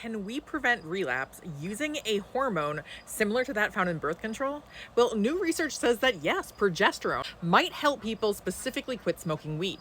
can we prevent relapse using a hormone similar to that found in birth control? Well, new research says that yes, progesterone might help people specifically quit smoking weed.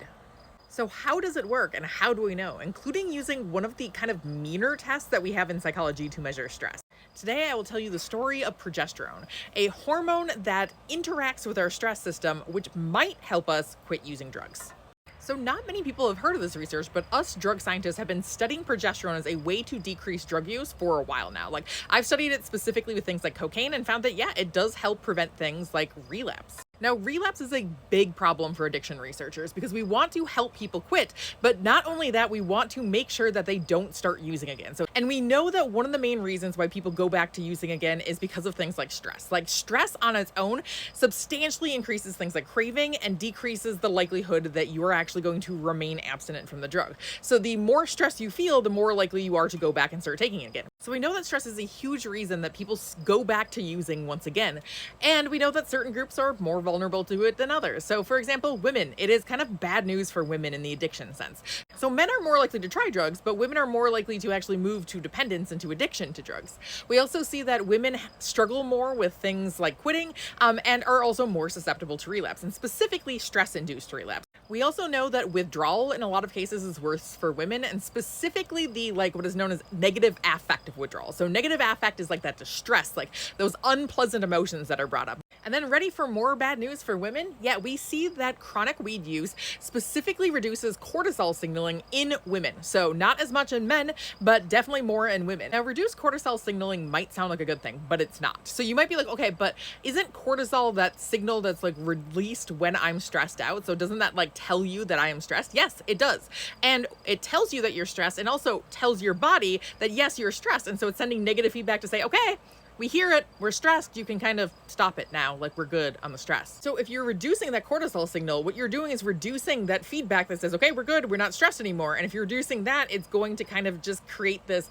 So, how does it work and how do we know? Including using one of the kind of meaner tests that we have in psychology to measure stress. Today, I will tell you the story of progesterone, a hormone that interacts with our stress system, which might help us quit using drugs. So, not many people have heard of this research, but us drug scientists have been studying progesterone as a way to decrease drug use for a while now. Like, I've studied it specifically with things like cocaine and found that, yeah, it does help prevent things like relapse. Now, relapse is a big problem for addiction researchers because we want to help people quit, but not only that, we want to make sure that they don't start using again. And we know that one of the main reasons why people go back to using again is because of things like stress. Like, stress on its own substantially increases things like craving and decreases the likelihood that you are actually going to remain abstinent from the drug. So the more stress you feel, the more likely you are to go back and start taking it again. So we know that stress is a huge reason that people go back to using once again. And we know that certain groups are more vulnerable to it than others. So for example, women, it is kind of bad news for women in the addiction sense. So men are more likely to try drugs, but women are more likely to actually move to dependence and to addiction to drugs. We also see that women struggle more with things like quitting and are also more susceptible to relapse, and specifically stress-induced relapse. We also know that withdrawal in a lot of cases is worse for women, and specifically the what is known as negative affective withdrawal. So negative affect is like that distress, like those unpleasant emotions that are brought up. And then ready for more bad news for women? Yeah, we see that chronic weed use specifically reduces cortisol signaling in women. So not as much in men, but definitely more in women. Now, reduced cortisol signaling might sound like a good thing, but it's not. So you might be like, okay, but isn't cortisol that signal that's released when I'm stressed out? So doesn't that tell you that I am stressed? Yes, it does. And it tells you that you're stressed and also tells your body that yes, you're stressed. And so it's sending negative feedback to say, okay, we hear it, we're stressed, you can kind of stop it now, we're good on the stress. So if you're reducing that cortisol signal, what you're doing is reducing that feedback that says, okay, we're good, we're not stressed anymore. And if you're reducing that, it's going to kind of just create this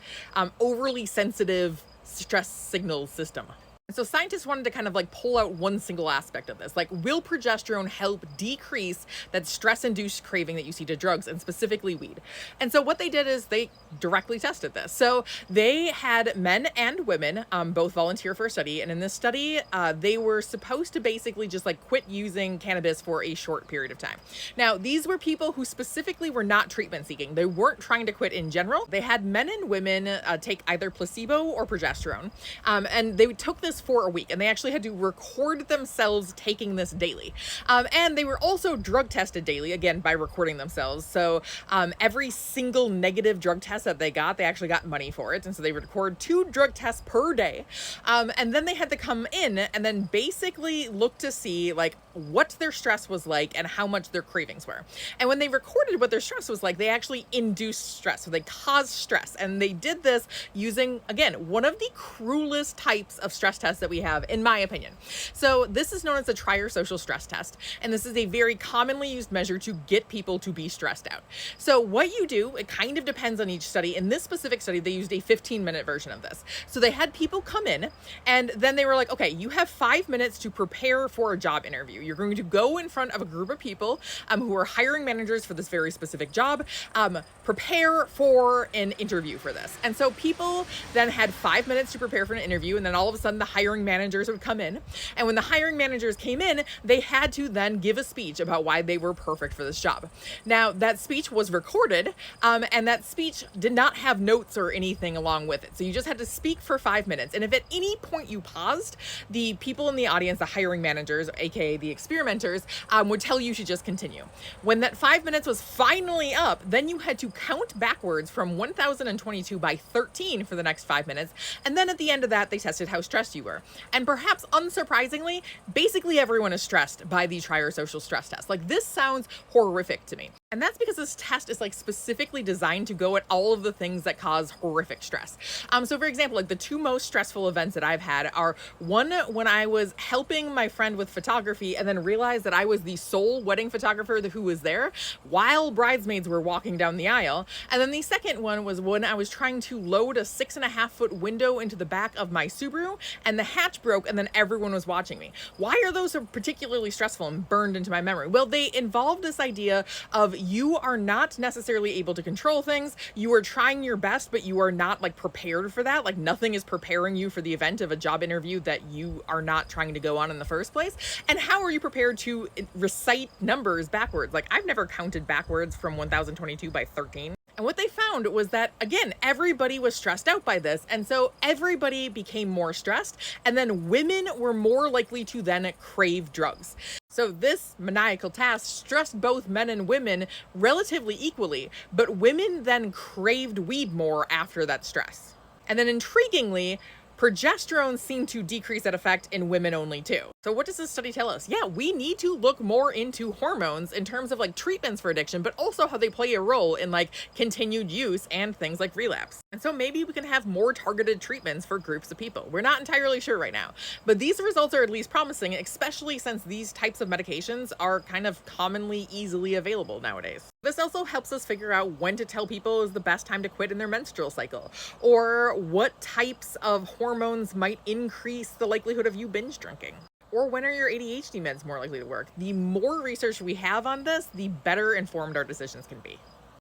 overly sensitive stress signal system. So scientists wanted to kind of pull out one single aspect of this. Will progesterone help decrease that stress-induced craving that you see to drugs, and specifically weed? And so what they did is they directly tested this. So they had men and women both volunteer for a study. And in this study, they were supposed to basically just quit using cannabis for a short period of time. Now, these were people who specifically were not treatment seeking. They weren't trying to quit in general. They had men and women take either placebo or progesterone. And they took this for a week, and they actually had to record themselves taking this daily. And they were also drug tested daily, again, by recording themselves. So every single negative drug test that they actually got money for it. And so they would record 2 drug tests per day. And then they had to come in and then basically look to see what their stress was like and how much their cravings were. And when they recorded what their stress was like, they actually induced stress. So they caused stress. And they did this using, again, one of the cruelest types of stress tests that we have, in my opinion. So this is known as the Trier Social Stress Test. And this is a very commonly used measure to get people to be stressed out. So what you do, it kind of depends on each study. In this specific study, they used a 15-minute version of this. So they had people come in, and then they were like, okay, you have 5 minutes to prepare for a job interview. You're going to go in front of a group of people who are hiring managers for this very specific job. Prepare for an interview for this. And so people then had 5 minutes to prepare for an interview, and then all of a sudden the hiring managers would come in. And when the hiring managers came in, they had to then give a speech about why they were perfect for this job. Now, that speech was recorded, and that speech did not have notes or anything along with it. So you just had to speak for 5 minutes. And if at any point you paused, the people in the audience, the hiring managers, aka the experimenters, would tell you to just continue. When that 5 minutes was finally up, then you had to count backwards from 1022 by 13 for the next 5 minutes. And then at the end of that, they tested how stressed you were. And perhaps unsurprisingly, basically everyone is stressed by the Trier Social Stress Test. This sounds horrific to me. And that's because this test is specifically designed to go at all of the things that cause horrific stress. So for example, the 2 most stressful events that I've had are one when I was helping my friend with photography and then realized that I was the sole wedding photographer who was there while bridesmaids were walking down the aisle. And then the second one was when I was trying to load a 6.5-foot window into the back of my Subaru and the hatch broke and then everyone was watching me. Why are those so particularly stressful and burned into my memory? Well, they involve this idea of you are not necessarily able to control things. You are trying your best, but you are not like prepared for that. Like nothing is preparing you for the event of a job interview that you are not trying to go on in the first place. And how are you prepared to recite numbers backwards? Like I've never counted backwards from 1022 by 13. And what they found was that, again, everybody was stressed out by this. And so everybody became more stressed. And then women were more likely to then crave drugs. So this maniacal task stressed both men and women relatively equally. But women then craved weed more after that stress. And then intriguingly, progesterone seemed to decrease that effect in women only too. So what does this study tell us? Yeah, we need to look more into hormones in terms of like treatments for addiction, but also how they play a role in like continued use and things like relapse. And so maybe we can have more targeted treatments for groups of people. We're not entirely sure right now, but these results are at least promising, especially since these types of medications are kind of commonly easily available nowadays. This also helps us figure out when to tell people is the best time to quit in their menstrual cycle, or what types of hormones might increase the likelihood of you binge drinking. Or when are your ADHD meds more likely to work? The more research we have on this, the better informed our decisions can be.